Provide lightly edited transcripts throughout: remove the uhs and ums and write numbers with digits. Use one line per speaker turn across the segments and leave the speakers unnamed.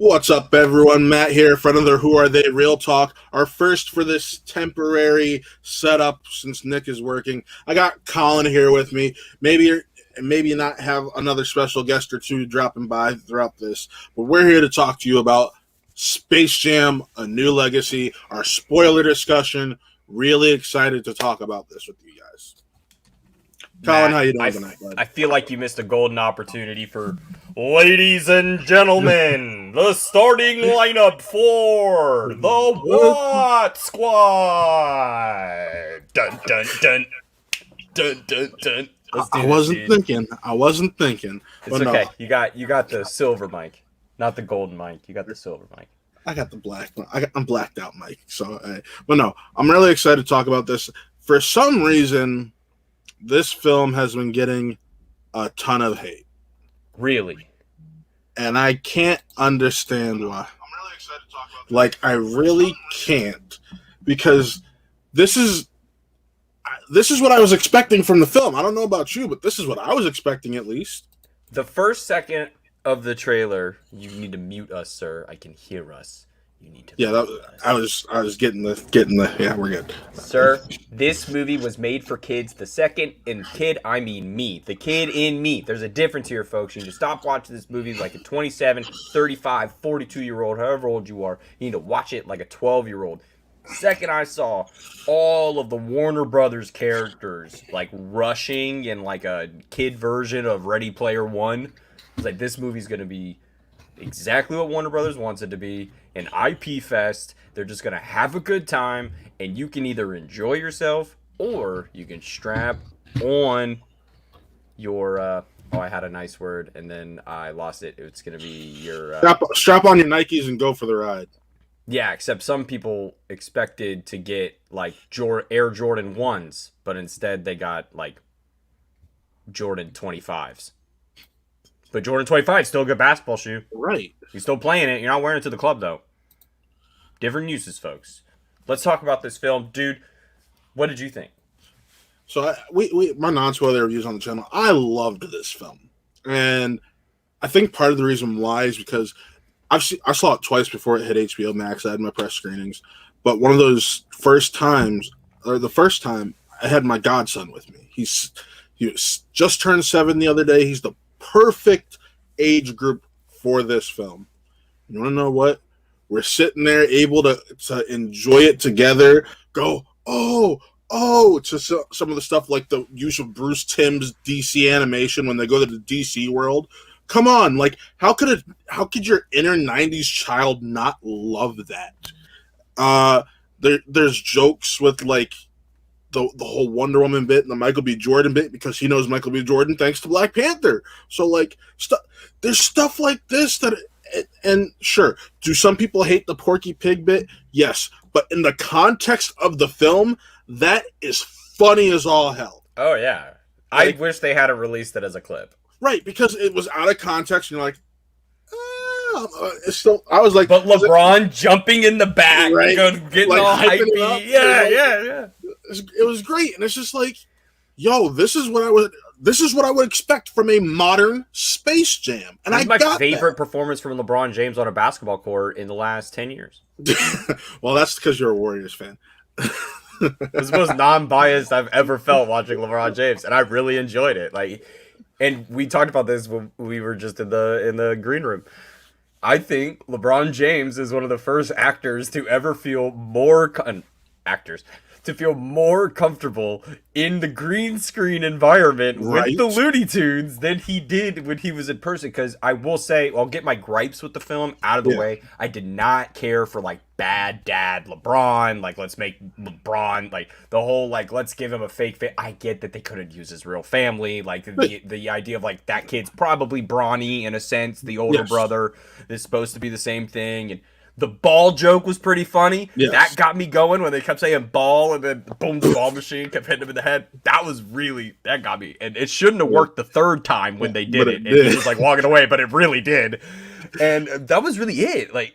What's up, everyone? Matt here for another Who Are They Real Talk. Our first for this temporary setup since Nick is working. I got Colin here with me. Maybe not have another special guest or two dropping by throughout this, but we're here to talk to you about Space Jam: A New Legacy, our spoiler discussion. Really excited to talk about this with you guys. Colin, how you doing tonight, bud?
I feel like you missed a golden opportunity for ladies and gentlemen, the starting lineup for the Watt Squad. Dun dun dun dun dun dun.
I wasn't thinking.
It's okay. No. You got the silver mic, not the golden mic. You got the silver mic.
I got the black. I'm blacked out, Mike. But no, I'm really excited to talk about this. For some reason, this film has been getting a ton of hate.
Really?
And I can't understand why. I'm really excited to talk about this. Like, I really can't, because this is what I was expecting from the film. I don't know about you, but this is what I was expecting, at least.
The first second of the trailer, you need to mute us, sir. I can hear us. You need to.
Yeah, I was getting the. Yeah, we're good.
Sir, this movie was made for kids. The second, and kid, I mean me. The kid in me. There's a difference here, folks. You need to stop watching this movie like a 27, 35, 42-year-old, however old you are. You need to watch it like a 12-year-old. Second I saw all of the Warner Brothers characters like rushing in like a kid version of Ready Player One, I was like, this movie's going to be exactly what Warner Brothers wants it to be, an IP fest. They're just going to have a good time, and you can either enjoy yourself or you can strap on your I had a nice word and then I lost it. It's going to be your
strap on your Nikes and go for the ride.
Yeah, except some people expected to get like Air Jordan 1s, but instead they got like Jordan 25s. But Jordan 25 is still a good basketball shoe.
Right.
You're still playing it. You're not wearing it to the club, though. Different uses, folks. Let's talk about this film. Dude, what did you think?
So my non-spoiler reviews on the channel, I loved this film. And I think part of the reason why is because I saw it twice before it hit HBO Max. I had my press screenings. But one of those first times, or the first time, I had my godson with me. He was just turned 7 the other day. He's the perfect age group for this film. You want to know what? We're sitting there able to enjoy it together, go, to some of the stuff like the use of Bruce Timm's DC animation when they go to the DC world. Come on, like how could your inner 90s child not love that? There's jokes with like the whole Wonder Woman bit and the Michael B. Jordan bit because he knows Michael B. Jordan thanks to Black Panther. So like there's stuff like this and sure, do some people hate the Porky Pig bit? Yes, but in the context of the film, that is funny as all hell.
Oh yeah, like, I wish they had released it as a clip.
Right, because it was out of context, and you're like, still, I was like,
but LeBron jumping in the back, right? Getting like, all hypey, yeah.
It was great, and it's just like, yo, this is what I would expect from a modern Space Jam, and
this is my favorite performance from LeBron James on a basketball court in the last 10 years.
Well, that's because you're a Warriors fan.
This is the most non-biased I've ever felt watching LeBron James, and I really enjoyed it. Like. And we talked about this when we were just in the green room. I think LeBron James is one of the first actors to ever feel more comfortable in the green screen environment with the Looney Tunes than he did when he was in person. Because I will say, I'll get my gripes with the film out of the way. I did not care for like bad dad LeBron, like let's make LeBron like the whole like let's give him a fake face. I get that they couldn't use his real family, like the idea of like that kid's probably Bronny in a sense, the older brother is supposed to be the same thing, and the ball joke was pretty funny. Yes. That got me going when they kept saying ball and then boom, the ball machine kept hitting him in the head. That got me. And it shouldn't have worked the third time when they did it. And he was like walking away, but it really did. And that was really it. Like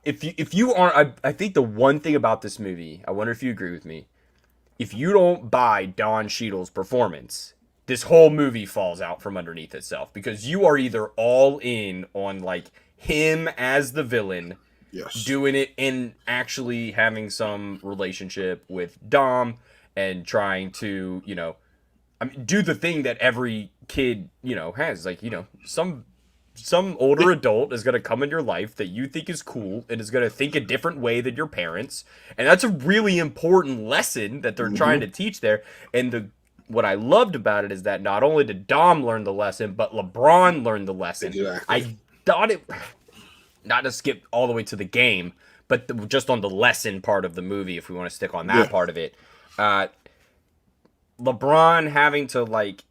if you aren't, I think the one thing about this movie, I wonder if you agree with me, if you don't buy Don Cheadle's performance, this whole movie falls out from underneath itself because you are either all in on like him as the villain,
Yes.
doing it and actually having some relationship with Dom and trying to, do the thing that every kid, has. Like, some older adult is going to come in your life that you think is cool and is going to think a different way than your parents. And that's a really important lesson that they're trying to teach there. And what I loved about it is that not only did Dom learn the lesson, but LeBron learned the lesson.
Exactly.
I thought it, not to skip all the way to the game, but just on the lesson part of the movie, if we want to stick on that part of it, LeBron having to like,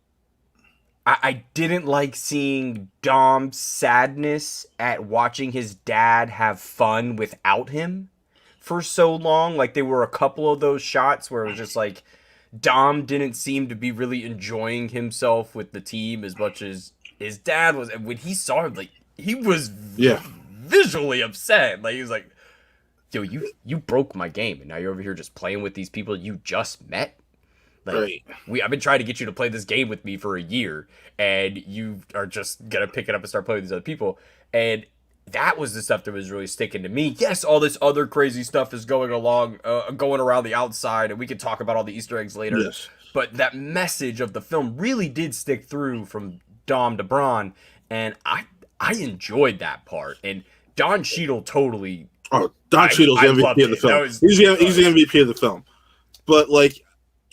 I didn't like seeing Dom's sadness at watching his dad have fun without him for so long. Like, there were a couple of those shots where it was just like Dom didn't seem to be really enjoying himself with the team as much as his dad was. And when he saw him, like, he was visually upset. Like, he was like, yo, you broke my game, and now you're over here just playing with these people you just met. Like, I've been trying to get you to play this game with me for a year, and you are just gonna pick it up and start playing with these other people. And that was the stuff that was really sticking to me. Yes, all this other crazy stuff is going around the outside, and we can talk about all the Easter eggs later.
Yes.
But that message of the film really did stick through from Dom to Bron, and I enjoyed that part. And Don Cheadle totally.
Oh, Don Cheadle's the MVP of the film. He's the MVP of the film. But like,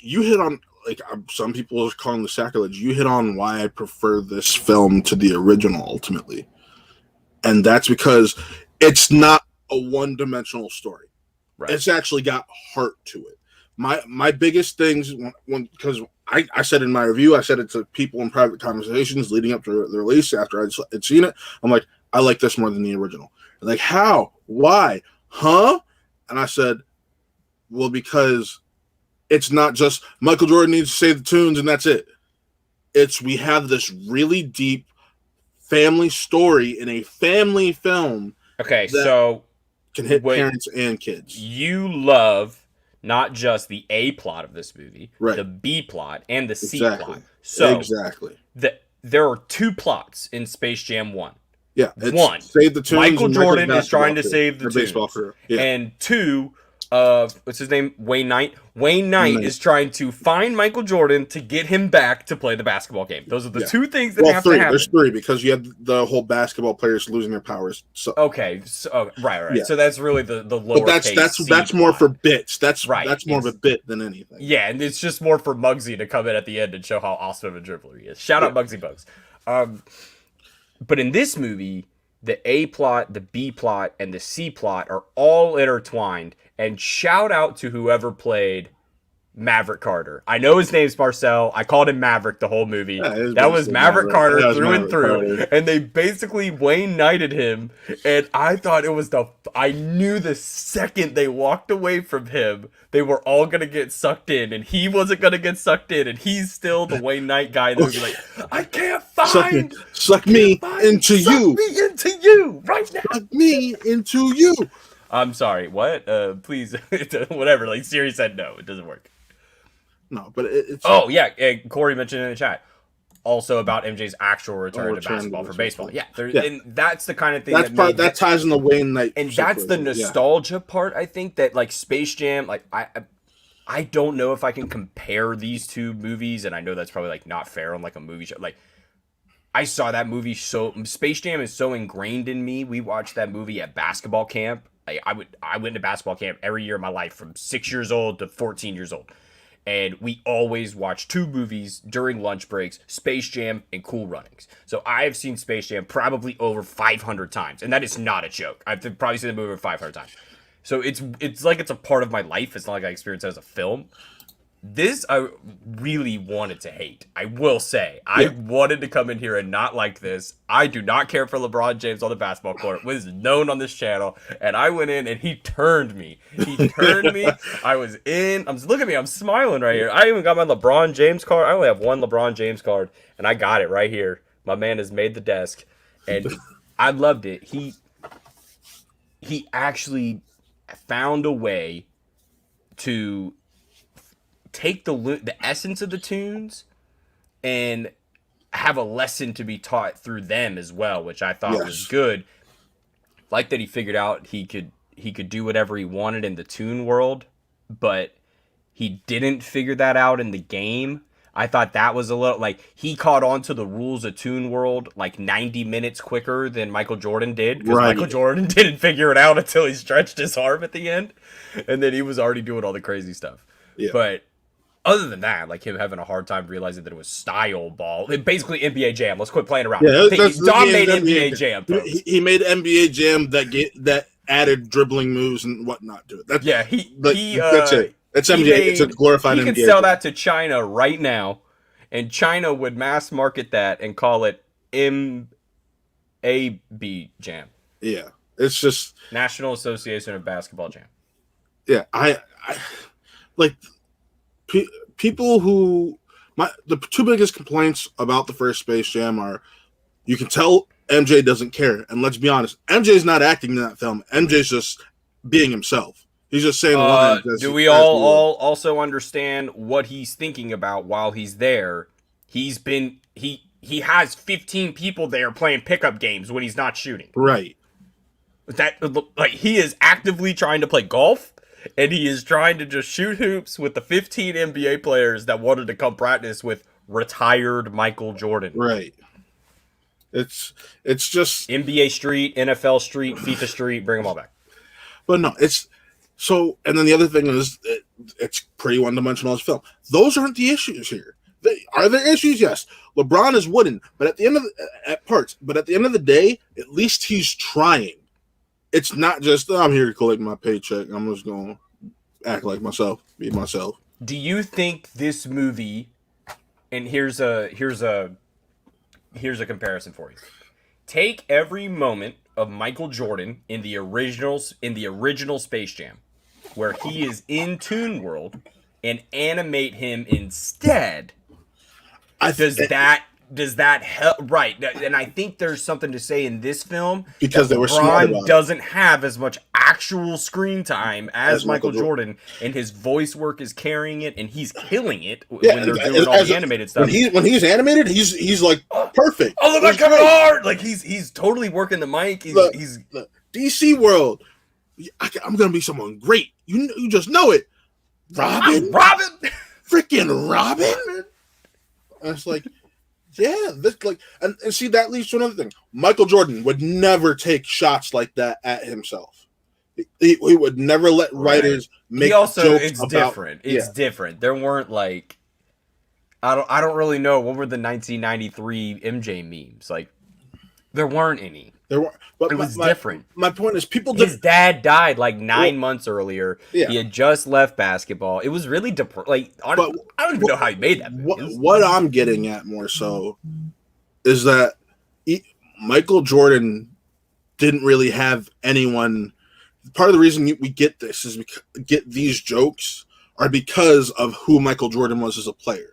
you hit on, like, some people are calling the sacrilege. You hit on why I prefer this film to the original ultimately, and that's because it's not a one-dimensional story. Right. It's actually got heart to it. My biggest things, because I said in my review, I said it to people in private conversations leading up to the release after I'd seen it. I'm like, I like this more than the original. And like, how? Why? Huh? And I said, well, because it's not just Michael Jordan needs to save the tunes and that's it. We have this really deep family story in a family film.
Okay, so
can hit parents and kids.
You love not just the A plot of this movie,
right,
the B plot and the C plot. So
exactly.
There are two plots in Space Jam 1.
Yeah,
one,
save the tunes.
Michael Jordan is trying to save the
baseball
tunes.
Career. Yeah.
And two, what's his name? Wayne Knight. Wayne Knight is trying to find Michael Jordan to get him back to play the basketball game. Those are the two things that have to happen.
There's three because you have the whole basketball players losing their powers. So
okay, so, right. Yeah. So that's really the lower.
But that's more for bits. That's more of a bit than anything.
Yeah, and it's just more for Muggsy to come in at the end and show how awesome of a dribbler he is. Shout out Muggsy Bogues. But in this movie, the A plot, the B plot, and the C plot are all intertwined. And shout out to whoever played Maverick Carter. I know his name's Marcel. I called him Maverick the whole movie. Yeah, that was Maverick Carter through and through. Carter. And they basically Wayne Knighted him. And I thought it was I knew the second they walked away from him, they were all going to get sucked in. And he wasn't going to get sucked in. And he's still the Wayne Knight guy that would be like, I can't find.
Suck me into you.
Suck me into you right now.
Suck me into you.
I'm sorry. What? Please, whatever. Like Siri said, no, it doesn't work.
No, but it's.
Oh yeah, Corey mentioned in the chat also about MJ's actual return to basketball for baseball. Yeah, and that's the kind of thing
that ties in the Wayne Knight,
and that's the nostalgia part. I think that like Space Jam, like I don't know if I can compare these two movies, and I know that's probably like not fair on like a movie show. Like I saw that movie, so Space Jam is so ingrained in me. We watched that movie at basketball camp. I went to basketball camp every year of my life from 6 years old to 14 years old. And we always watch two movies during lunch breaks, Space Jam and Cool Runnings. So I've seen Space Jam probably over 500 times. And that is not a joke. I've probably seen the movie over 500 times. So it's like it's a part of my life. It's not like I experienced it as a film. This I really wanted to hate. I will say. I wanted to come in here and not like this. I do not care for LeBron James on the basketball court. It was known on this channel. And I went in and he turned me. He turned me. I was in. Look at me. I'm smiling right here. I even got my LeBron James card. I only have one LeBron James card. And I got it right here. My man has made the desk. And I loved it. He actually found a way to take the essence of the tunes and have a lesson to be taught through them as well, which I thought was
Yes.
good. Like that he figured out he could do whatever he wanted in the Toon World, but he didn't figure that out in the game. I thought that was a little like he caught on to the rules of Toon World like 90 minutes quicker than Michael Jordan did, because
Right.
Michael Jordan didn't figure it out until he stretched his arm at the end, and then he was already doing all the crazy stuff.
Yeah.
But other than that, like him having a hard time realizing that it was style ball, basically NBA Jam. Let's quit playing around.
Yeah,
He dominated NBA Jam.
He made NBA Jam that added dribbling moves and whatnot to it. That's it. It's NBA. It's a glorified NBA.
He could sell that to China right now, and China would mass market that and call it MAB Jam.
Yeah, it's just
National Association of Basketball Jam.
Yeah, I like people who the two biggest complaints about the first Space Jam are you can tell MJ doesn't care, and let's be honest, MJ's not acting in that film. MJ's just being himself. He's just saying the lines.
Do we all also understand what he's thinking about while he's there? He has 15 people there playing pickup games when he's not shooting.
Right.
That like he is actively trying to play golf, and he is trying to just shoot hoops with the 15 NBA players that wanted to come practice with retired Michael Jordan.
Right. It's just
NBA Street, NFL Street, FIFA Street, bring them all back.
But no, it's so. And then the other thing is, it's pretty one-dimensional as film. Those aren't the issues here. Are there issues? Yes. LeBron is wooden, but at the end of the day, at least he's trying. It's not just I'm here to collect my paycheck. I'm just going to act like myself, be myself.
Do you think this movie? And here's a comparison for you. Take every moment of Michael Jordan in the original Space Jam, where he is in Toon World, and animate him instead. Does that help? Right, and I think there's something to say in this film
because they were smart about it.
Doesn't have as much actual screen time as Michael Jordan, and his voice work is carrying it, and he's killing it when they're doing all the animated stuff.
When he's animated, he's like perfect.
Oh, look at coming hard! Like he's totally working the mic. He's
DC World. I'm gonna be someone great. You just know it, Robin. Freaking Robin. And it's like, yeah, this like, and see that leads to another thing. Michael Jordan would never take shots like that at himself. He would never let writers make jokes
it's
about.
Different. It's different. There weren't like, I don't really know what were the 1993 MJ memes like. There weren't any.
There were, but
it was different.
My point is, his
dad died like 9 months earlier.
Yeah.
He had just left basketball. It was really I don't even know how he made that.
What I'm getting at more so is that Michael Jordan didn't really have anyone. Part of the reason we get this is get these jokes are because of who Michael Jordan was as a player.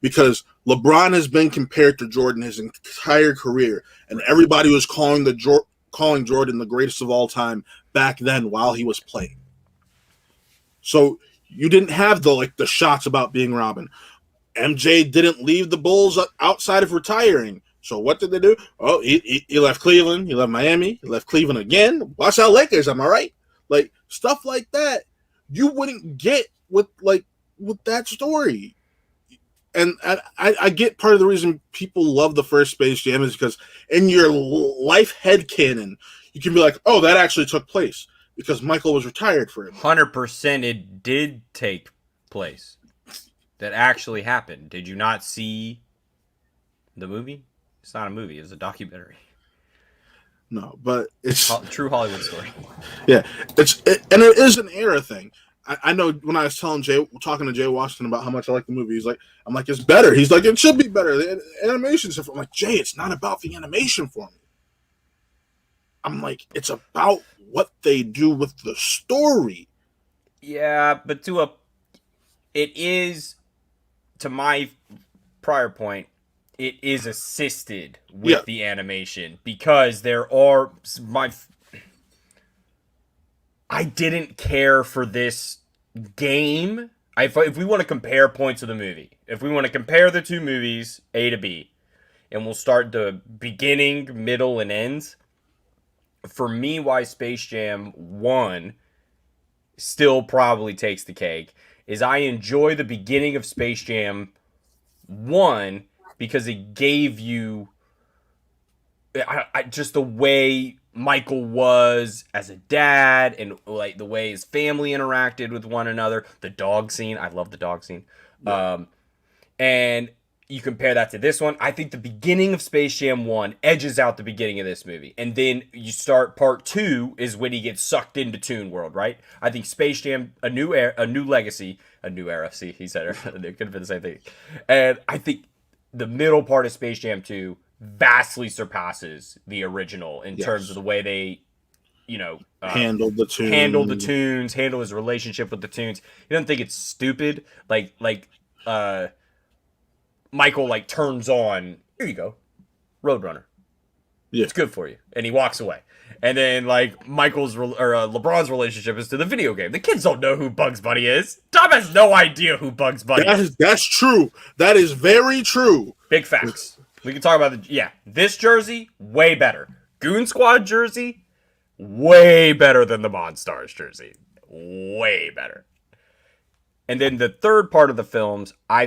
Because LeBron has been compared to Jordan his entire career, and everybody was calling Jordan the greatest of all time back then while he was playing. So you didn't have the shots about being Robin. MJ didn't leave the Bulls outside of retiring. So what did they do? Oh, he left Cleveland. He left Miami. He left Cleveland again. Watch out, Lakers. Am I right? Like stuff like that, you wouldn't get with that story. And I get part of the reason people love the first Space Jam is because in your life headcanon, you can be like, oh, that actually took place because Michael was retired for it.
100% it did take place. That actually happened. Did you not see the movie? It's not a movie. It's a documentary.
No, but it's
true Hollywood story.
Yeah, and it is an era thing. I know when I was talking to Jay Washington about how much I like the movie, I'm like, it's better. He's like, it should be better. The animation stuff. I'm like, Jay, it's not about the animation for me. I'm like, it's about what they do with the story.
Yeah, but it is, to my prior point, it is assisted with the animation because there are I didn't care for this game. If we want to compare points of the movie, if we want to compare the two movies, A to B, and we'll start the beginning, middle, and ends. For me, why Space Jam 1 still probably takes the cake is I enjoy the beginning of Space Jam 1 because it gave you just the way Michael was as a dad and like the way his family interacted with one another. The dog scene, I love the dog scene. Yeah. And you compare that to this one, I think the beginning of Space Jam 1 edges out the beginning of this movie. And then you start part 2 is when he gets sucked into Toon World, right? I think Space Jam, a new legacy, a new era. See, he said it. It could have been the same thing. And I think the middle part of Space Jam 2 vastly surpasses the original in terms of the way they,
handle the
tunes, handle his relationship with the tunes. You don't think it's stupid? Like Michael turns on, here you go, Roadrunner. Yeah. It's good for you. And he walks away. And then LeBron's relationship is to the video game. The kids don't know who Bugs Bunny is. Tom has no idea who Bugs Bunny is.
That's true. That is very true.
Big facts. We can talk about this jersey, way better. Goon Squad jersey, way better than the Monstars jersey. Way better. And then the third part of the films, I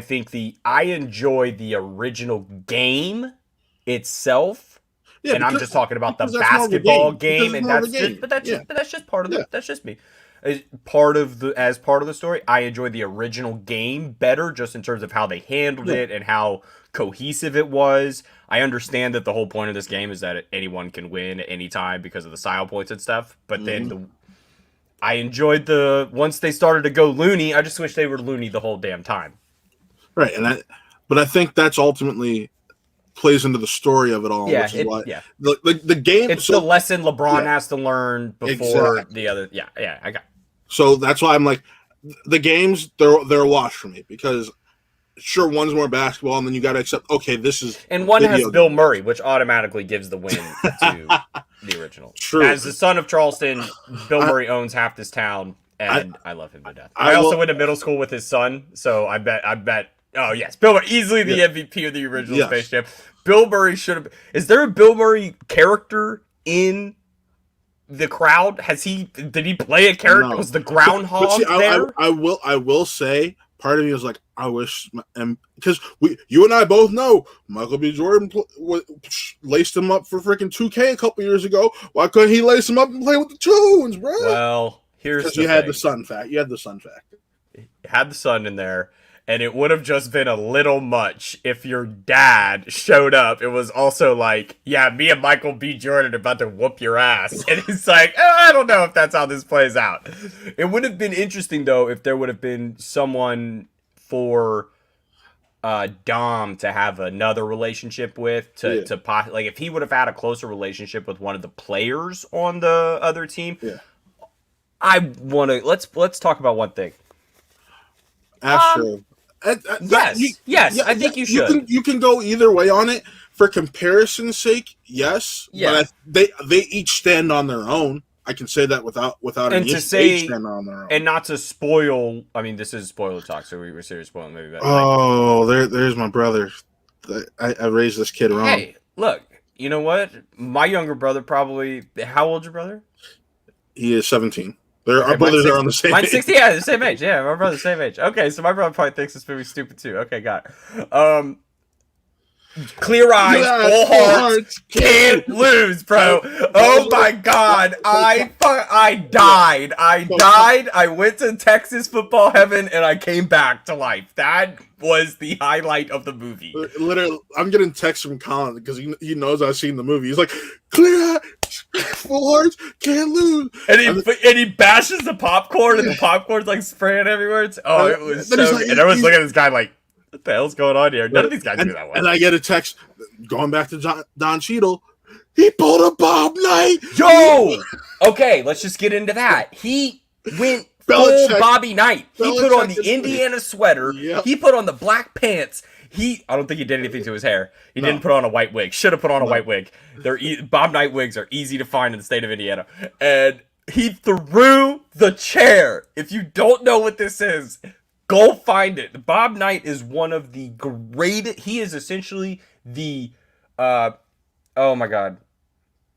enjoy the original game itself. Yeah, and I'm just talking about the basketball game, and that's just part of that's just me. As part of the story, I enjoy the original game better, just in terms of how they handled it and how cohesive it was. I understand that the whole point of this game is that anyone can win at any time because of the style points and stuff. But then I enjoyed once they started to go loony. I just wish they were loony the whole damn time.
Right, but I think that's ultimately plays into the story of it all.
Yeah,
which is why the game.
It's the lesson LeBron has to learn before the other. Yeah, I got.
So that's why I'm like, the games they're a wash for me because. Sure, one's more basketball, and then you got to accept. Okay, this is
and one has Bill Murray, which automatically gives the win to the original.
True.
As the son of Charleston, Bill Murray owns half this town, and I love him to death. I also went to middle school with his son, so I bet. Oh yes, Bill Murray easily the MVP of the original Space Jam. Bill Murray should have. Is there a Bill Murray character in the crowd? Did he play a character? No. Was the groundhog there?
I will say. Part of me was like, I wish, because you and I both know Michael B. Jordan laced him up for freaking 2K a couple years ago. Why couldn't he lace him up and play with the tunes, bro?
Well, here's the thing.
You had the sun fact. You had the sun fact.
You had the sun in there, and it would have just been a little much if your dad showed up. It was also like, yeah, me and Michael B. Jordan are about to whoop your ass. And he's like, I don't know if that's how this plays out. It would have been interesting, though, if there would have been someone for Dom to have another relationship with, like if he would have had a closer relationship with one of the players on the other team.
Yeah.
I want to, let's talk about one thing.
Astro.
Yes, I think you should.
You can go either way on it. For comparison's sake, yes.
Yeah.
But they each stand on their own. I can say that without
and to say stand on their own. And not to spoil. I mean, this is spoiler talk, so we were serious spoiling maybe.
There's my brother. I raised this kid wrong.
Hey, look. You know what? My younger brother probably. How old's your brother?
He is 17. Our brothers are on the same age.
Mine's 60, yeah, the same age. Yeah, my brother's the same age. Okay, so my brother probably thinks this movie's stupid too. Okay, got it. Clear eyes, full hearts, can't lose, bro. Oh my god, I died. I went to Texas football heaven and I came back to life. That was the highlight of the movie.
Literally, I'm getting texts from Colin because he knows I've seen the movie. He's like, clear eyes, full hearts, can't lose.
And he bashes the popcorn and the popcorn's like spraying everywhere. It was so good. And everyone's looking at this guy like, what the hell's going on here? None of these guys do that well.
And I get a text going back to Don Cheadle. He pulled a Bob Knight.
Yo! Okay, let's just get into that. He went full Bobby Knight. He put on the Indiana sweater. Yep. He put on the black pants. I don't think he did anything to his hair. He didn't put on a white wig. Should have put on a white wig. Bob Knight wigs are easy to find in the state of Indiana. And he threw the chair. If you don't know what this is, Go find it. Bob Knight is one of the greatest. He is essentially the. Oh my god.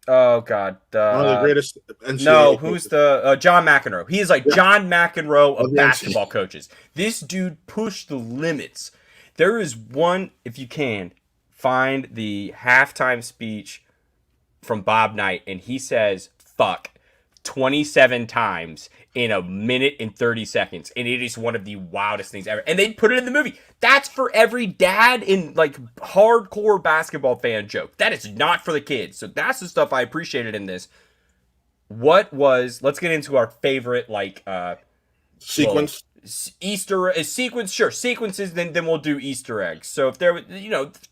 Oh god.
One of the greatest
No,
NCAA
who's
coaches
the John McEnroe? He is like
Yeah.
John McEnroe
Of
of
the
basketball
NCAA.
coaches. This dude pushed the limits. There is one, if you can, find the halftime speech from Bob Knight, and he says "fuck" 27 times in a minute and 30 seconds, and it is one of the wildest things ever. And they put it in the movie. That's for every dad and like hardcore basketball fan joke. That is not for the kids. So that's the stuff I appreciated in this. Let's get into our favorite
sequence.
Easter sequence, sure, sequences. Then we'll do Easter eggs. So if there,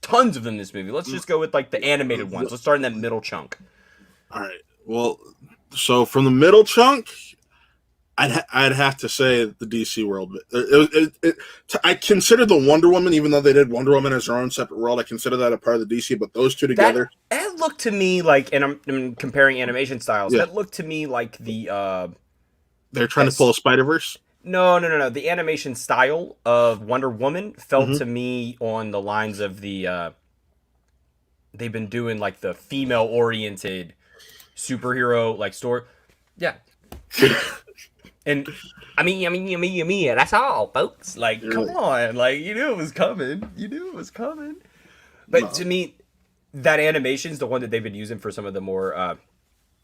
tons of them in this movie. Let's just go with like the animated ones. Let's start in that middle chunk.
All right. Well, so from the middle chunk, I'd have to say the DC world. I consider the Wonder Woman, even though they did Wonder Woman as her own separate world, I consider that a part of the DC. But those two together,
that looked to me like, and I'm comparing animation styles.
Yeah.
That looked to me like the
they're trying to pull a Spider-Verse.
No. The animation style of Wonder Woman felt to me on the lines of the they've been doing like the female-oriented superhero like story. Yeah. And I mean, that's all, folks. Like, come on. Like, you knew it was coming. But
No.
to me, that animation's the one that they've been using for some of the more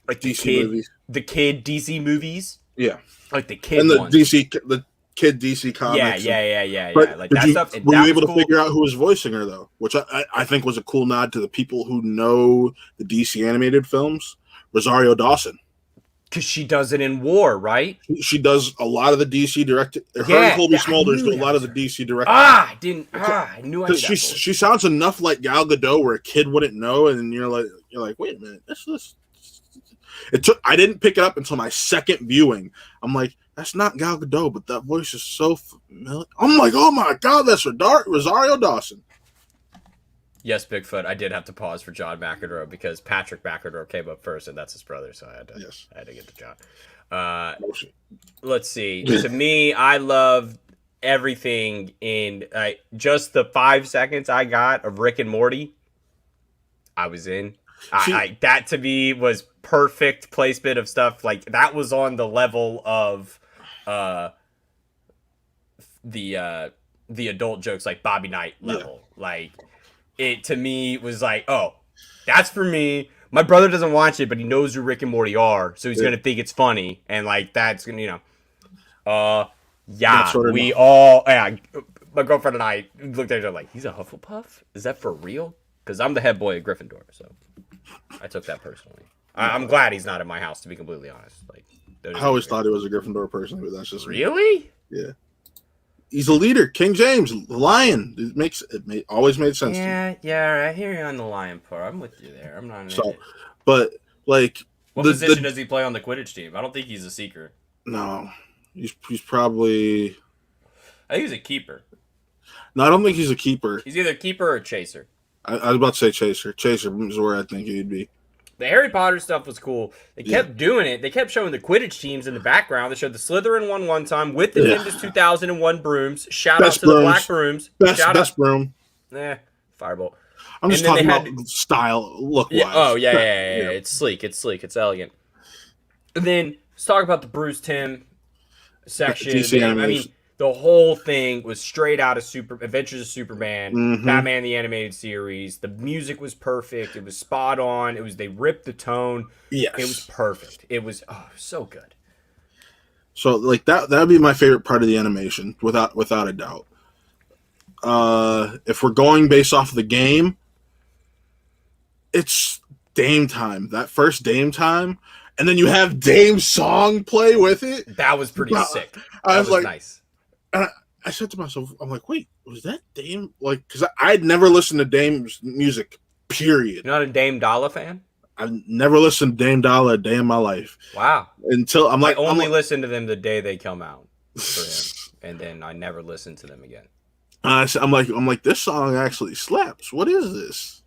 like
DC
the kid DC movies.
Yeah.
Like the kid
And the
ones.
the kid DC comics.
Yeah.
But
Like that stuff.
Were you able to figure out who was voicing her though? Which I think was a cool nod to the people who know the DC animated films. Rosario Dawson.
Because she does it in War, right?
She does a lot of the DC directed. Her
Yeah,
and Colby
yeah, I
Smulders
knew
do a
that
lot of
was
the DC directed.
I knew I knew
Because
that.
she sounds enough like Gal Gadot where a kid wouldn't know, and you're like, wait a minute, this. I didn't pick it up until my second viewing. I'm like, that's not Gal Gadot, but that voice is so familiar. I'm like, oh my god, that's Rosario Dawson.
Yes, Bigfoot. I did have to pause for John McEnroe because Patrick McEnroe came up first, and that's his brother, so I had to get to John. Let's see. To me, I love everything in just the 5 seconds I got of Rick and Morty. I was in. That to me was perfect placement of stuff. Like that was on the level of the adult jokes, like Bobby Knight level. Yeah. Like it to me was like, oh, that's for me. My brother doesn't watch it, but he knows who Rick and Morty are, so he's gonna think it's funny, and like that's gonna, we all, my girlfriend and I looked at each other like, he's a Hufflepuff? Is that for real? Because I'm the head boy at Gryffindor, so I took that personally. I'm glad he's not in my house, to be completely honest. Like,
I always thought he was a Gryffindor person, but that's just
really.
Yeah. He's a leader. King James, the lion. Always made sense.
Yeah. I hear you on the lion part. I'm with you there. I'm not.
But like,
what position does he play on the Quidditch team? I don't think he's a seeker.
No, he's probably.
I think he's a keeper.
No, I don't think he's a keeper.
He's either keeper or chaser.
I was about to say chaser. Chaser is where I think he'd be.
The Harry Potter stuff was cool. They kept doing it. They kept showing the Quidditch teams in the background. They showed the Slytherin one time with the Nimbus 2001 brooms. Shout out to the Black Brooms.
Best broom.
Firebolt.
I'm just talking about style, look-wise.
Yeah. It's sleek. It's elegant. And then let's talk about the Bruce Timm section. I mean, the whole thing was straight out of Adventures of Superman, Batman the Animated Series. The music was perfect. It was spot on. They ripped the tone.
Yes.
It was perfect. It was so good.
So like that would be my favorite part of the animation, without a doubt. If we're going based off of the game, it's Dame Time. That first Dame Time, and then you have Dame's song play with it.
That was pretty sick.
I was like,
nice.
And I said to myself, I'm like, wait, was that Dame? Like, because I'd never listened to Dame's music, period.
You're not a Dame Dollar fan?
I've never listened to Dame Dollar a day in my life.
Wow.
Until I
only listened to them the day they come out for him, and then I never listened to them again.
I'm like, this song actually slaps. What is this?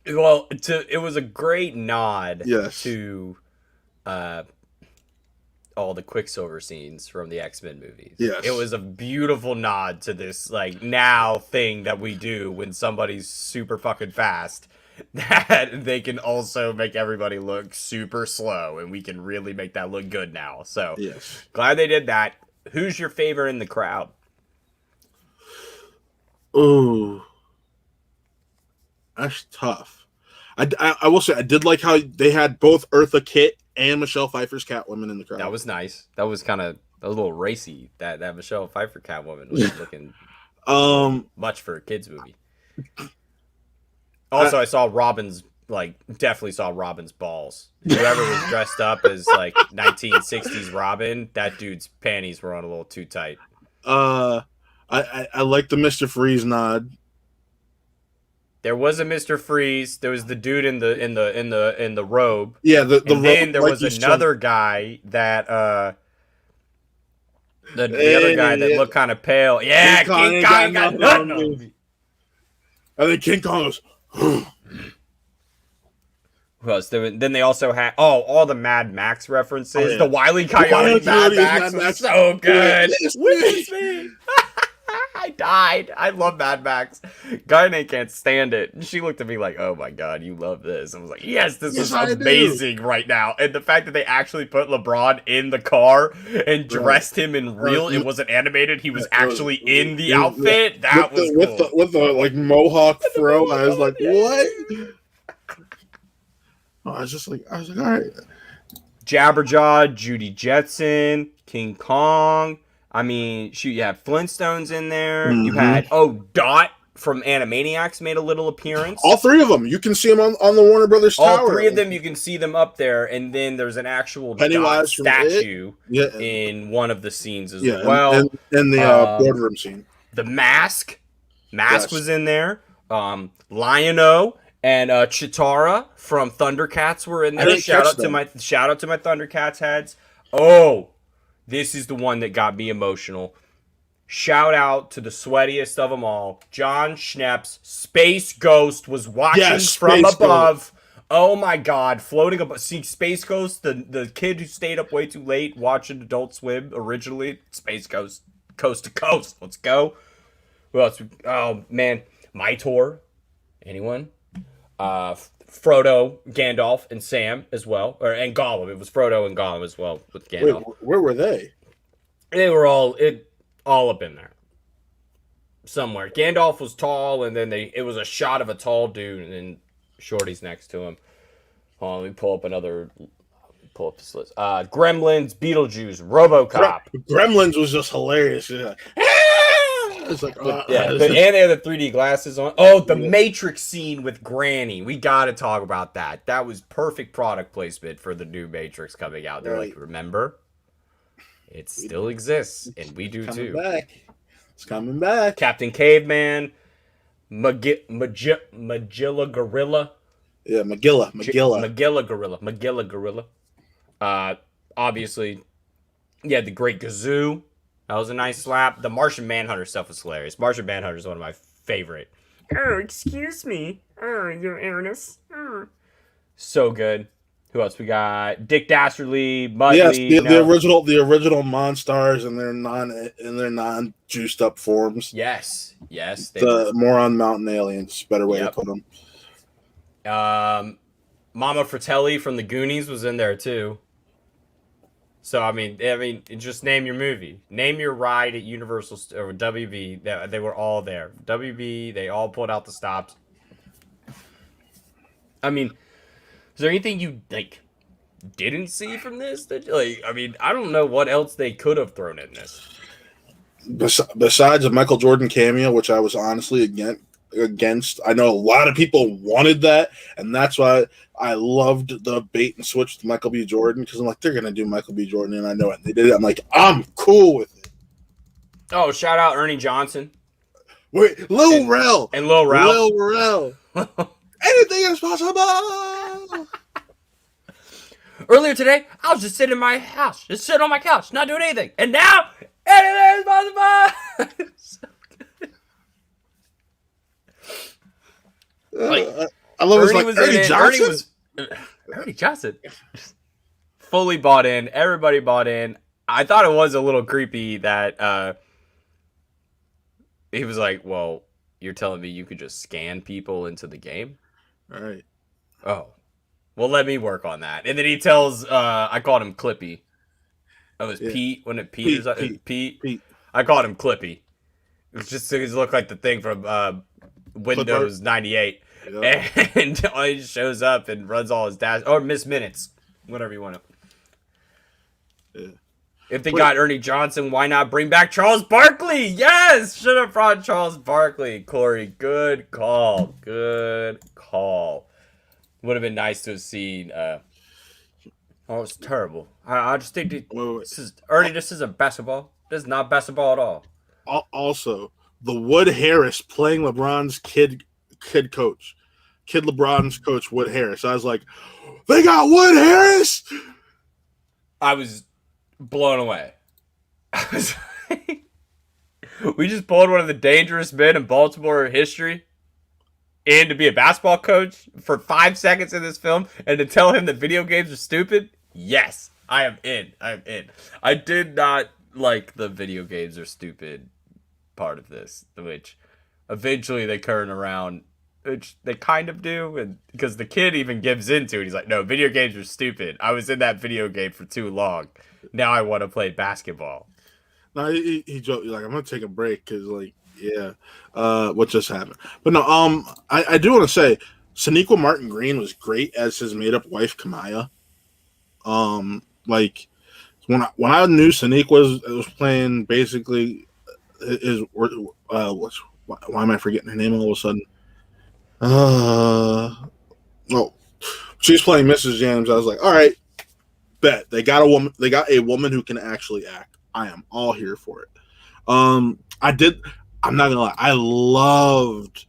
Well, it was a great nod
yes.
to all the Quicksilver scenes from the X-Men movies.
Yes.
It was a beautiful nod to this like now thing that we do when somebody's super fucking fast, that they can also make everybody look super slow, and we can really make that look good now. So
Yes.
glad they did that. Who's your favorite in the crowd?
Ooh, that's tough. I will say I did like how they had both Eartha Kitt and Michelle Pfeiffer's Catwoman in the crowd.
That was nice. That was kind of a little racy. That Michelle Pfeiffer Catwoman was looking much for a kids movie. Also, I saw Robin's definitely saw Robin's balls. Whoever was dressed up as like 1960s Robin, that dude's panties were on a little too tight.
I like the Mr. Freeze nod.
There was a Mr. Freeze. There was the dude in the robe.
Yeah, the
and then there
like
was another guy that the other guy that looked kind of pale. Yeah, King Kong got nothing on me.
I think King Kong was.
Who else? Then they also had all the Mad Max references.
Oh, yeah.
The Wile E. Coyote Mad Max was so good. Witness me. I died. I love Mad Max. Guyanate can't stand it. And she looked at me like, "Oh my god, you love this." I was like, "Yes, this is amazing right now." And the fact that they actually put LeBron in the car and dressed him in real, it wasn't animated. He was actually in the outfit. That was cool.
With the like mohawk fro. I was like, what? I was like, all right.
Jabberjaw, Judy Jetson, King Kong. I mean, shoot, you had Flintstones in there. Mm-hmm. You had Dot from Animaniacs made a little appearance.
All three of them. You can see them on the Warner Brothers Tower.
All three of them, you can see them up there. And then there's an actual Dot statue in one of the scenes as well.
And the boardroom scene.
The Mask. Mask was in there. Lion-O and Chitara from Thundercats were in there. Shout out to my Thundercats heads. Oh, this is the one that got me emotional. Shout out to the sweatiest of them all. John Schnepp's Space Ghost was watching from above. Ghost. Oh my god, floating above. See, Space Ghost, the kid who stayed up way too late watching Adult Swim originally. Space Ghost, coast to coast. Let's go. Who else? Oh man, Mytor. Anyone? Frodo, Gandalf, and Sam as well, and Gollum. It was Frodo and Gollum as well with Gandalf.
Wait, where were they?
They were all up in there somewhere. Gandalf was tall, and then it was a shot of a tall dude, and then Shorty's next to him. Hold on, let me pull up this list. Gremlins, Beetlejuice, RoboCop.
Gremlins was just hilarious. It's like,
and they had the 3D glasses on. Oh, the Matrix scene with Granny. We got to talk about that. That was perfect product placement for the new Matrix coming out. They're like, remember, it still exists, and we do too.
It's coming back.
Captain Caveman, Magilla Gorilla.
Yeah, Magilla
Gorilla. Obviously, the Great Gazoo. That was a nice slap. The Martian Manhunter stuff was hilarious. Martian Manhunter is one of my favorite. Oh, excuse me. Oh, Your Airness. Oh. So good. Who else? We got Dick Dastardly, Mudley.
Yes, the original Monstars in their non juiced up forms.
Yes.
The Moron Mountain Aliens. Better way to put them.
Mama Fratelli from the Goonies was in there too. So I mean, just name your movie, name your ride at Universal or WB. They were all there. WB, they all pulled out the stops. I mean, is there anything you didn't see from this? I don't know what else they could have thrown in this.
Besides a Michael Jordan cameo, which I was honestly against. I know a lot of people wanted that, and that's why I loved the bait and switch to Michael B. Jordan, because I'm like, they're gonna do Michael B. Jordan, and I know it. They did it. I'm like, I'm cool with it.
Oh, shout out Ernie Johnson.
Wait, Lil Rel.
And Lil Rel.
Lil Rel. Anything is possible.
Earlier today, I was just sitting in my house, just sitting on my couch, not doing anything, and now anything is possible. So good.
I love Ernie was
Ernie Johnson. fully bought in. Everybody bought in. I thought it was a little creepy that he was like, "Well, you're telling me you could just scan people into the game?"
All right.
Oh, well, let me work on that. And then he tells, I called him Clippy. Oh, it was Pete. Wasn't it Pete? Pete. I called him Clippy. It was just so he looked like the thing from Windows 98. Yeah. And he shows up and runs all his dash or Miss Minutes, whatever you want to. Yeah. If they got Ernie Johnson, why not bring back Charles Barkley? Yes, should have brought Charles Barkley. Corey, good call. Good call. Would have been nice to have seen. Oh, it's terrible. I just think this is Ernie. This isn't basketball. This is not basketball at all.
Also, the Wood Harris playing LeBron's kid coach. Kid LeBron's coach, Wood Harris. I was like, they got Wood Harris?
I was blown away. I was like, we just pulled one of the dangerous men in Baltimore history in to be a basketball coach for 5 seconds in this film and to tell him that video games are stupid? Yes, I am in. I did not like the video games are stupid part of this, which eventually they turn around, which they kind of do, and because the kid even gives into it. He's like, no, video games are stupid. I was in that video game for too long. Now I want to play basketball.
No, he joked, like, I'm going to take a break because, like, yeah, what just happened? But no, I do want to say, Sonequa Martin Green was great as his made-up wife, Kamaya. Like, when I knew Sonequa was playing, basically, why am I forgetting her name all of a sudden? Oh, she's playing Mrs. James. I was like, all right, bet they got a woman. They got a woman who can actually act. I am all here for it. I'm not gonna lie. I loved.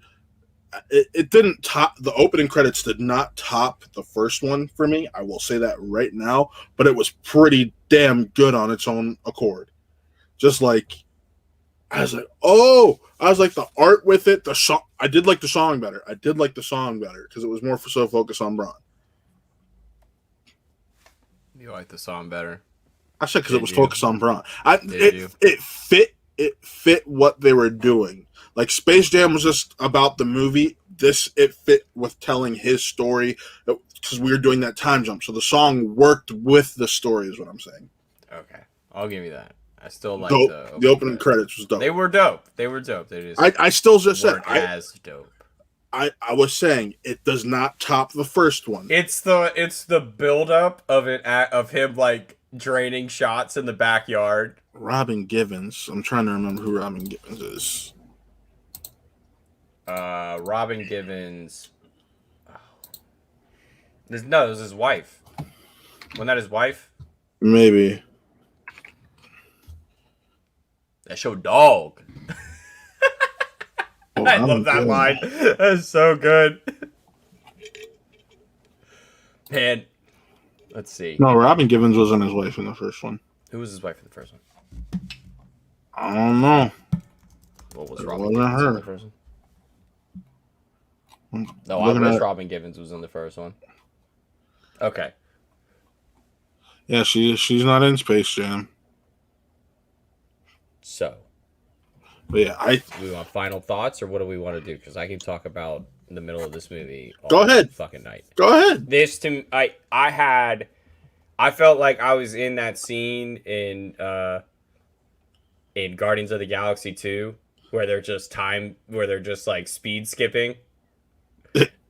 It didn't top the opening credits. Did not top the first one for me. I will say that right now. But it was pretty damn good on its own accord. Just like. I was like the art with it, the song. I did like the song better. Because it was more so focused on Bron.
You like the song better?
I said because it was focused on Bron. It fit what they were doing. Like Space Jam was just about the movie. It fit with telling his story because we were doing that time jump. So the song worked with the story, is what I'm saying.
Okay, I'll give you that. I still like
the opening credits was dope.
They were dope. They just
I still just said
as dope.
I was saying it does not top the first one.
It's the build up of it of him like draining shots in the backyard.
Robin Givens. I'm trying to remember who Robin Givens is.
Robin Givens. It was his wife. Wasn't that his wife?
Maybe.
That show dog. I love that line. That's so good. Man, let's see.
No, Robin Givens wasn't his wife in the first one.
Who was his wife in the first one?
I don't know.
What was Robin Givens in the first one? No, I wish Robin Givens was in the first one. Okay.
Yeah, she's not in Space Jam.
So,
but yeah,
do we want final thoughts, or what do we want to do? Because I can talk about in the middle of this movie.
Go ahead.
Fucking night.
Go ahead.
This I felt like I was in that scene in Guardians of the Galaxy 2, where they're just like speed skipping.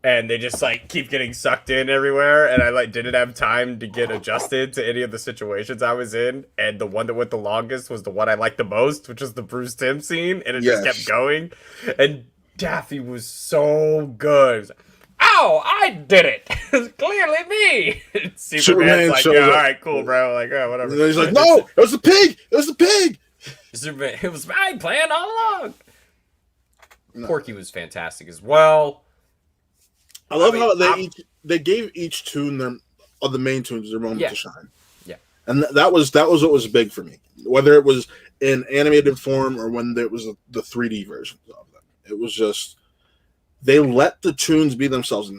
And they just like keep getting sucked in everywhere, and I like didn't have time to get adjusted to any of the situations I was in. And the one that went the longest was the one I liked the most, which was the Bruce Timm scene, and it just kept going. And Daffy was so good. Oh, I did it! It's clearly me. Superman's like, yeah, all right, cool, bro. Like, oh, whatever.
And he's like, no, it was the pig. It was the pig.
Superman, it was my plan all along. No. Porky was fantastic as well.
I love how they gave each tune the main tunes their moment to shine.
Yeah,
and that was what was big for me. Whether it was in animated form or when there was the 3D versions of them, it was just they let the tunes be themselves.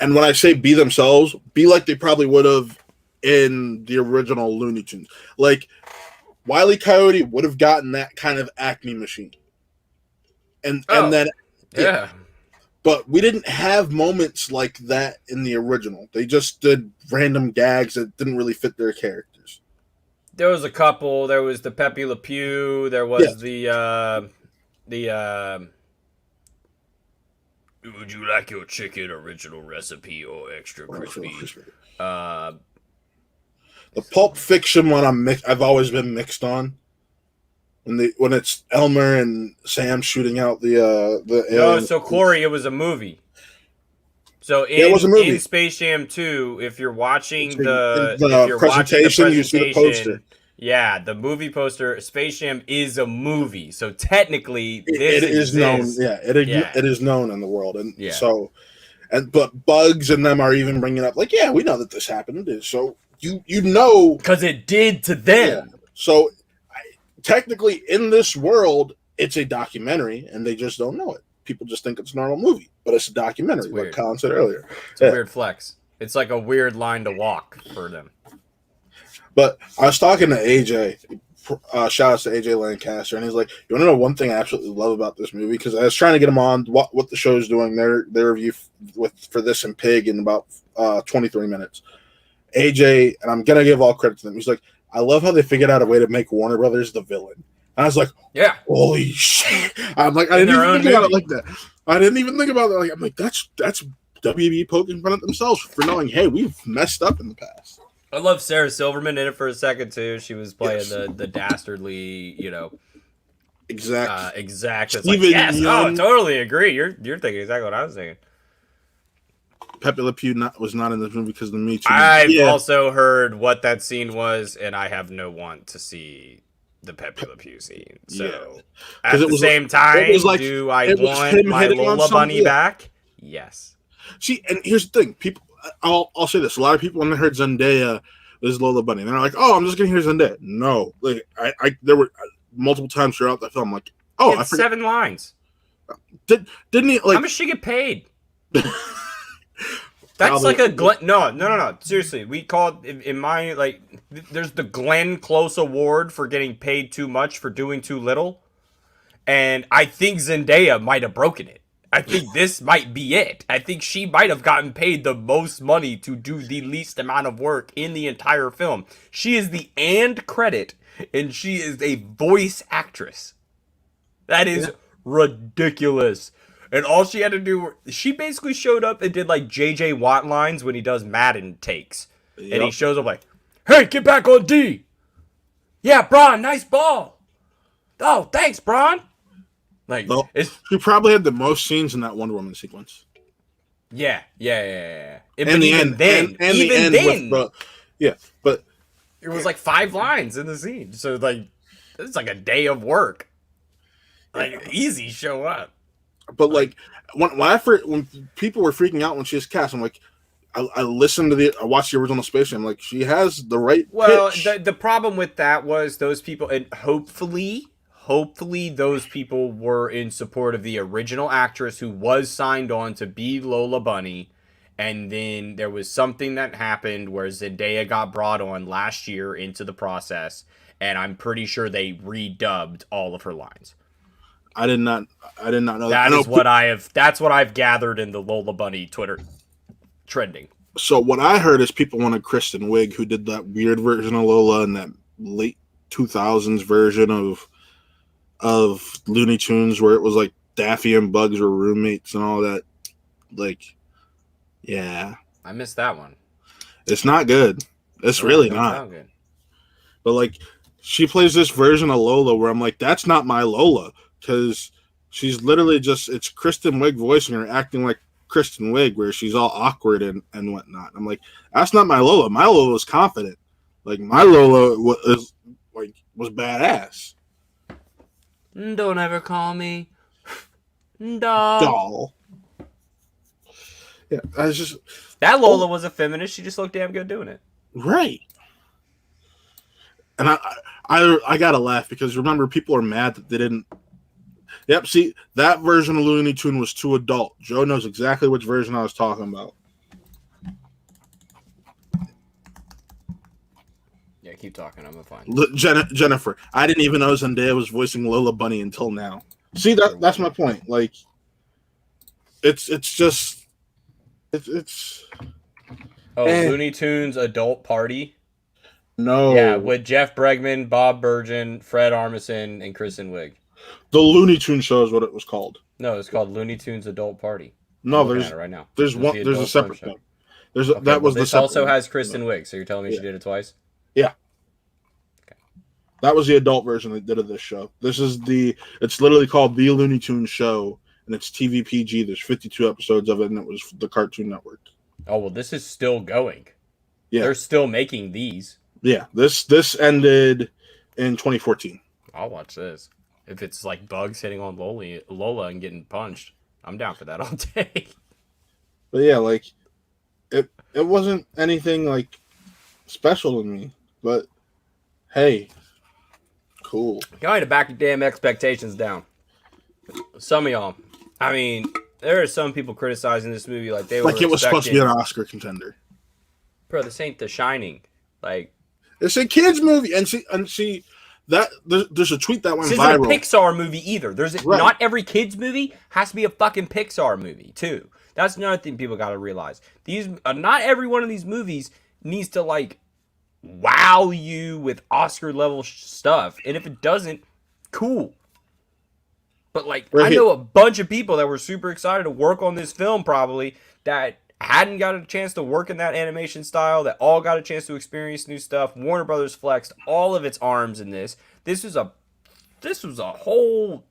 And when I say be themselves, be like they probably would have in the original Looney Tunes. Like Wile E. Coyote would have gotten that kind of acne machine, and then
yeah.
but we didn't have moments like that in the original. They just did random gags that didn't really fit their characters.
There was a couple. There was the Pepe Le Pew. There was the would you like your chicken original recipe or extra crispy?
The Pulp Fiction one I've always been mixed on. When it's Elmer and Sam shooting out the
no, so Corey, it was a movie. So
it was a movie.
In Space Jam 2, if you're watching
the presentation, you see the poster.
Yeah, the movie poster. Space Jam is a movie, so technically
it is known. Yeah, it is known in the world, and but Bugs and them are even bringing up like, yeah, we know that this happened. So you know
because it did to them.
Yeah. So technically, in this world, it's a documentary, and they just don't know it. People just think it's a normal movie, but it's a documentary, like Colin said earlier.
It's a weird flex. It's like a weird line to walk for them.
But I was talking to AJ, shout out to AJ Lancaster, and he's like, you want to know one thing I absolutely love about this movie? Because I was trying to get him on what the show's doing, their review for this and Pig in about 23 minutes. AJ, and I'm going to give all credit to them, he's like, I love how they figured out a way to make Warner Brothers the villain. And I was like,
yeah,
holy shit. I'm like, I didn't even think about it like that. I didn't even think about it. Like, I'm like, that's WB poking fun at themselves for knowing, hey, we've messed up in the past.
I love Sarah Silverman in it for a second too. She was playing the dastardly,
exact.
It's like, yes, Young, totally agree. You're thinking exactly what I was thinking.
Pepe Le Pew was not in this movie because of the Me Too.
I've also heard what that scene was, and I have no want to see the Pepe Le Pew scene. So at the same time, do I want my Lola Bunny back? Yes.
See, and here's the thing, people. I'll say this: a lot of people when they heard Zendaya, this is Lola Bunny, they're like, "Oh, I'm just gonna hear Zendaya." No, like there were multiple times throughout that film, like, "Oh,
it's 7 lines."
Didn't he like?
How much she get paid? That's like a Glenn. No. Seriously, we called in my there's the Glenn Close Award for getting paid too much for doing too little, and I think Zendaya might have broken it. I think this might be it. I think she might have gotten paid the most money to do the least amount of work in the entire film. She is the end credit, and she is a voice actress. That is ridiculous. And all she had to do, she basically showed up and did like JJ Watt lines when he does Madden takes. Yep. And he shows up like, "Hey, get back on D. Yeah, Bron, nice ball. Oh, thanks, Bron." Like,
she probably had the most scenes in that Wonder Woman sequence.
Yeah.
And the end, but
it was like 5 lines in the scene. So like, it's like a day of work. Like easy show up.
But like when people were freaking out when she was cast, I'm like, I listened to I watched the original Space Jam. Like, she has the right pitch.
The problem with that was those people, and hopefully those people were in support of the original actress who was signed on to be Lola Bunny, and then there was something that happened where Zendaya got brought on last year into the process, and I'm pretty sure they redubbed all of her lines.
I did not know
that. That's what I've gathered in the Lola Bunny Twitter trending.
So what I heard is people wanted Kristen Wiig, who did that weird version of Lola in that late 2000s version of Looney Tunes, where it was like Daffy and Bugs were roommates and all that. Like, yeah,
I missed that one.
It's not good. It's really not. Good. But like, she plays this version of Lola where I'm like, that's not my Lola, because she's literally it's Kristen Wiig voicing her, acting like Kristen Wiig, where she's all awkward and whatnot. I'm like, that's not my Lola. My Lola was confident. Like, my Lola was badass.
Don't ever call me doll.
Yeah,
that Lola was a feminist. She just looked damn good doing it.
Right. And I gotta laugh because remember, people are mad that they didn't. Yep, see, that version of Looney Tune was too adult. Joe knows exactly which version I was talking about.
keep talking. I'm fine.
Jennifer. I didn't even know Zendaya was voicing Lola Bunny until now. See, that's my point. Like, it's just it's.
Oh, Looney Tunes Adult Party.
No.
Yeah, with Jeff Bregman, Bob Bergen, Fred Armisen, and Kristen Wiig.
The Looney Tunes show is what it was called.
No, it's called Looney Tunes Adult Party.
No,
I'm looking
there's
at it right now.
There's a separate thing.
Okay,
that was
this
the
also has Kristen Wiig. So you're telling me she did it twice?
Yeah.
Okay.
That was the adult version they did of this show. It's literally called The Looney Tunes Show, and it's TVPG. There's 52 episodes of it, and it was the Cartoon Network.
Oh, well, this is still going.
Yeah.
They're still making these.
Yeah. This ended in 2014.
I'll watch this. If it's like bugs hitting on Lola and getting punched, I'm down for that all day.
But yeah, like it wasn't anything like special to me. But hey, cool.
Y'all need to back your damn expectations down. Some of y'all. I mean, there are some people criticizing this movie like they were
like it was supposed to be an Oscar contender.
Bro, this ain't The Shining. Like,
it's a kids movie, and see that there's a tweet that went viral.
This isn't a Pixar movie either. Not every kids movie has to be a fucking Pixar movie too. That's another thing people got to realize. Not every one of these movies needs to like wow you with Oscar level stuff, and if it doesn't, cool. But like, I know a bunch of people that were super excited to work on this film, probably that hadn't got a chance to work in that animation style, that all got a chance to experience new stuff. Warner Brothers flexed all of its arms in this. This was a whole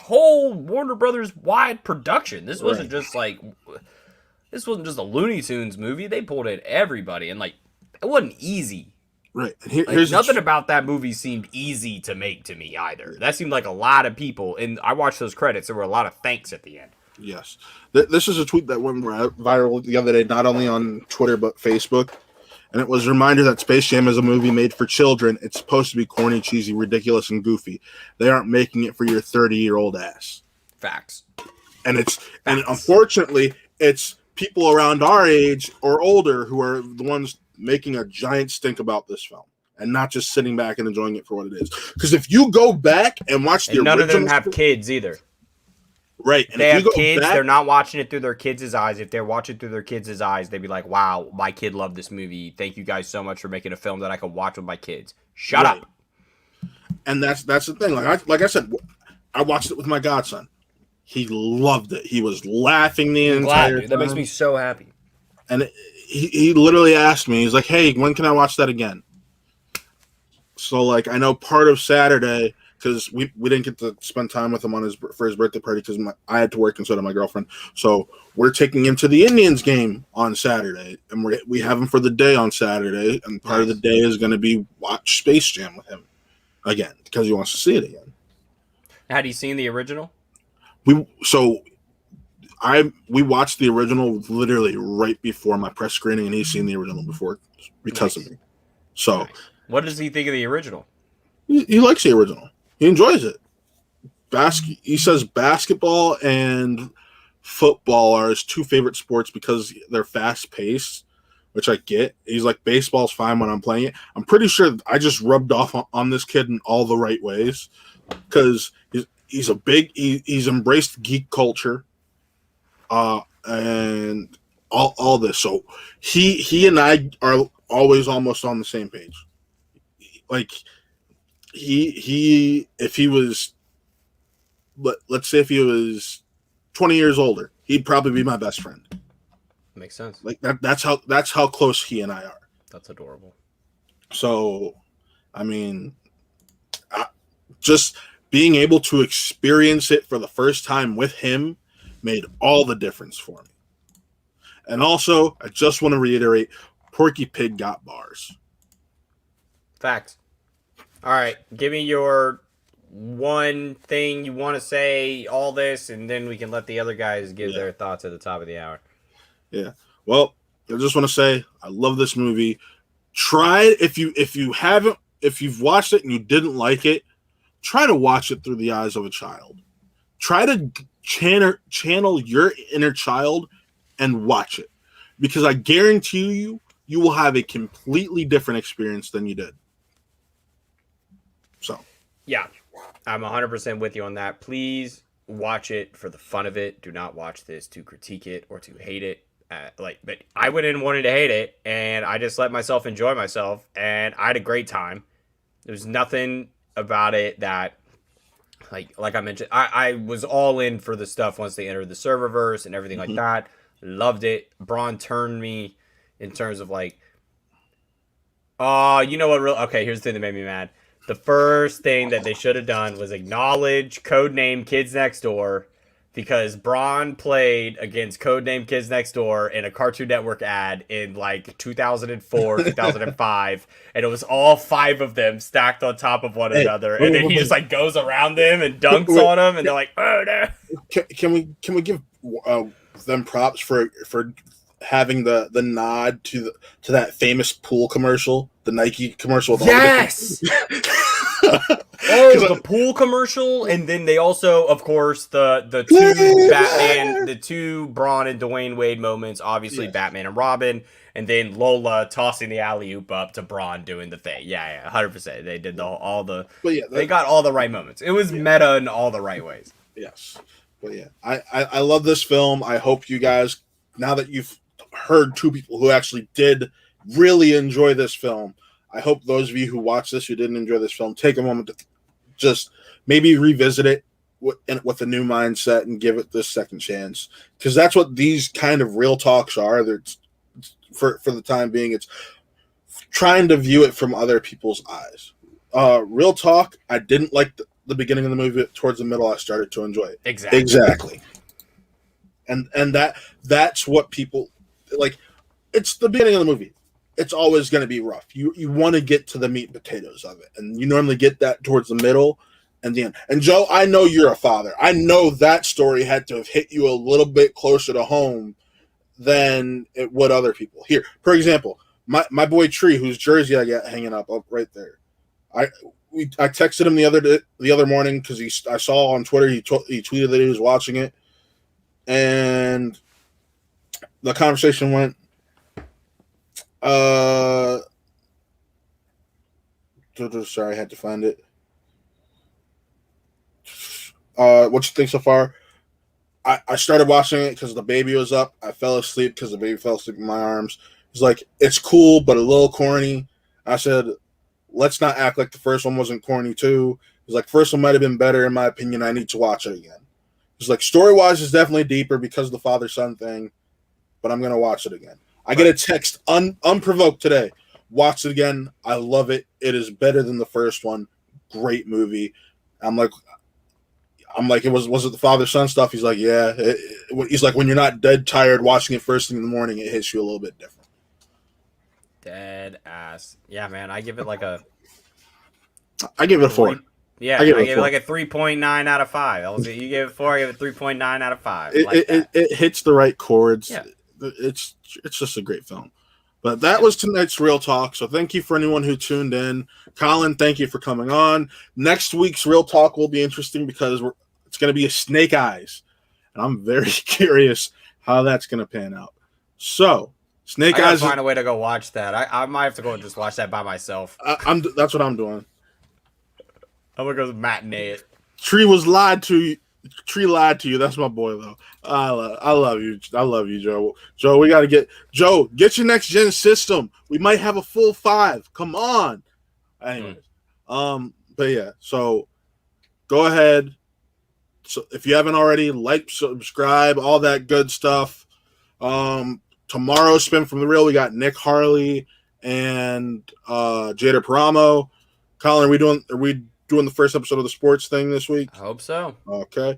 Warner Brothers wide production. This wasn't just a Looney Tunes movie. They pulled in everybody, and like, it wasn't easy.
Right.
Here's nothing about that movie seemed easy to make to me either. That seemed like a lot of people, and I watched those credits. There were a lot of thanks at the end.
Yes. This is a tweet that went viral the other day, not only on Twitter, but Facebook. And it was a reminder that Space Jam is a movie made for children. It's supposed to be corny, cheesy, ridiculous, and goofy. They aren't making it for your 30-year-old ass.
Facts.
And unfortunately, it's people around our age or older who are the ones making a giant stink about this film. And not just sitting back and enjoying it for what it is. Because if you go back and watch the original...
none of them have kids either.
Right.
And if they have kids, they're not watching it through their kids' eyes. If they're watching through their kids' eyes, they'd be like, wow, my kid loved this movie. Thank you guys so much for making a film that I could watch with my kids. Shut up.
And that's the thing. Like I said, I watched it with my godson. He loved it. He was laughing the entire time.
That makes me so happy.
And he literally asked me, he's like, hey, when can I watch that again? So, like, I know part of Saturday... because we didn't get to spend time with him for his birthday party because I had to work and so did my girlfriend. So we're taking him to the Indians game on Saturday, and we have him for the day on Saturday, and part of the day is going to be watch Space Jam with him again because he wants to see it again.
Had he seen the original?
We watched the original literally right before my press screening, and he's seen the original before because of me. So,
what does he think of the original?
He likes the original. He enjoys it. He says basketball and football are his two favorite sports because they're fast paced, which I get. He's like, baseball's fine when I'm playing it. I'm pretty sure I just rubbed off on this kid in all the right ways because he's embraced geek culture, and all this. So he and I are always almost on the same page. Like. If he was, let's say if he was 20 years older, he'd probably be my best friend.
Makes sense.
Like that's how close he and I are.
That's adorable.
So, I mean, just being able to experience it for the first time with him made all the difference for me. And also, I just want to reiterate, Porky Pig got bars.
Facts. All right, give me your one thing you want to say, all this, and then we can let the other guys give their thoughts at the top of the hour.
Yeah. Well, I just want to say I love this movie. Try if you've watched it and you didn't like it, try to watch it through the eyes of a child. Try to channel your inner child and watch it, because I guarantee you will have a completely different experience than you did. So,
yeah, I'm 100% with you on that. Please watch it for the fun of it. Do not watch this to critique it or to hate it. But I went in wanting to hate it, and I just let myself enjoy myself, and I had a great time. There's nothing about it that, like I mentioned, I was all in for the stuff once they entered the serververse and everything like that. Loved it. Braun turned me in terms of like, you know what? Okay, here's the thing that made me mad. The first thing that they should have done was acknowledge Codename Kids Next Door, because Braun played against Codename Kids Next Door in a Cartoon Network ad in like 2004, 2005, and it was all 5 of them stacked on top of one another, and then he just like goes around them and dunks on them, and they're like, "Oh no!"
Can we give them props for having the nod to that famous pool commercial, the Nike commercial? With
yes. The pool commercial, and then they also, of course, the two Batman, the 2 Braun and Dwayne Wade moments, obviously Batman and Robin, and then Lola tossing the alley-oop up to Braun doing the thing. Yeah, 100%. They did they got all the right moments. It was meta in all the right ways.
Yes. But yeah, I love this film. I hope you guys, now that you've heard 2 people who actually did really enjoy this film, I hope those of you who watch this who didn't enjoy this film take a moment to just maybe revisit it with a new mindset and give it this second chance, because that's what these kind of real talks are. For the time being, it's trying to view it from other people's eyes. Real talk, I didn't like the beginning of the movie. Towards the middle, I started to enjoy it. Exactly. And that's what people like. It's the beginning of the movie. It's always going to be rough. You want to get to the meat and potatoes of it, and you normally get that towards the middle and the end. And Joe, I know you're a father. I know that story had to have hit you a little bit closer to home than it would other people. Here, for example, my boy Tree, whose jersey I got hanging up right there. I texted him the other morning because I saw on Twitter he tweeted that he was watching it, and the conversation went, sorry, I had to find it. What you think so far? I started watching it because the baby was up. I fell asleep because the baby fell asleep in my arms. It's like, it's cool, but a little corny. I said, let's not act like the first one wasn't corny too. It's like, first one might have been better in my opinion. I need to watch it again. It's like, story-wise is definitely deeper because of the father-son thing, but I'm going to watch it again. I get a text unprovoked today. Watch it again. I love it. It is better than the first one. Great movie. I'm like, was it the father-son stuff? He's like, yeah. He's like, when you're not dead tired watching it first thing in the morning, it hits you a little bit different.
Dead ass. Yeah, man. I give it
I give it a 4.
Yeah, I give it like a 3.9 out of 5. You gave it 4. I give it 3.9 out of 5.
It hits the right chords.
Yeah.
It's just a great film. But that was tonight's Real Talk. So thank you for anyone who tuned in. Colin, thank you for coming on. Next week's Real Talk will be interesting because it's going to be a Snake Eyes. And I'm very curious how that's going to pan out. So, Snake Eyes. I
gotta find a way to go watch that. I might have to go and just watch that by myself.
That's what I'm doing.
I'm going to go matinee it.
Tree lied to you. That's my boy, though. I love you. I love you, Joe. Joe, we got to get your next gen system. We might have a full 5. Come on. Anyways, but yeah. So go ahead. So if you haven't already, like, subscribe, all that good stuff. Tomorrow's Spin from the Real, we got Nick Harley and Jada Paramo. Colin, are we doing the first episode of the sports thing this week?
I hope so.
Okay.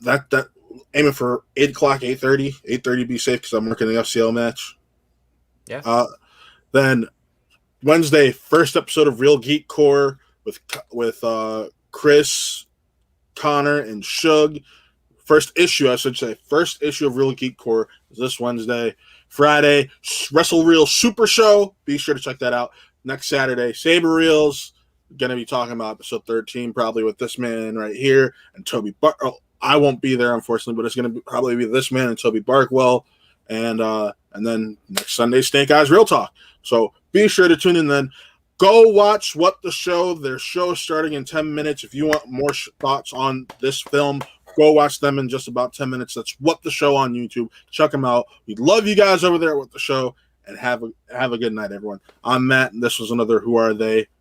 That aiming for 8 o'clock, 8:30. 8:30 be safe because I'm working the FCL match.
Yeah.
Then Wednesday, first episode of Real Geek Core with Chris, Connor, and Shug. First issue of Real Geek Core is this Wednesday. Friday, Wrestle Reel Super Show. Be sure to check that out. Next Saturday, Saber Reels. Going to be talking about episode 13 probably with this man right here and Toby I won't be there, unfortunately, but it's going to probably be this man and Toby Barkwell. And And then next Sunday, Snake Eyes Real Talk. So be sure to tune in then. Go watch What the Show. Their show is starting in 10 minutes. If you want more thoughts on this film, go watch them in just about 10 minutes. That's What the Show on YouTube. Check them out. We love you guys over there at What the Show. And have a good night, everyone. I'm Matt, and this was another Who Are They?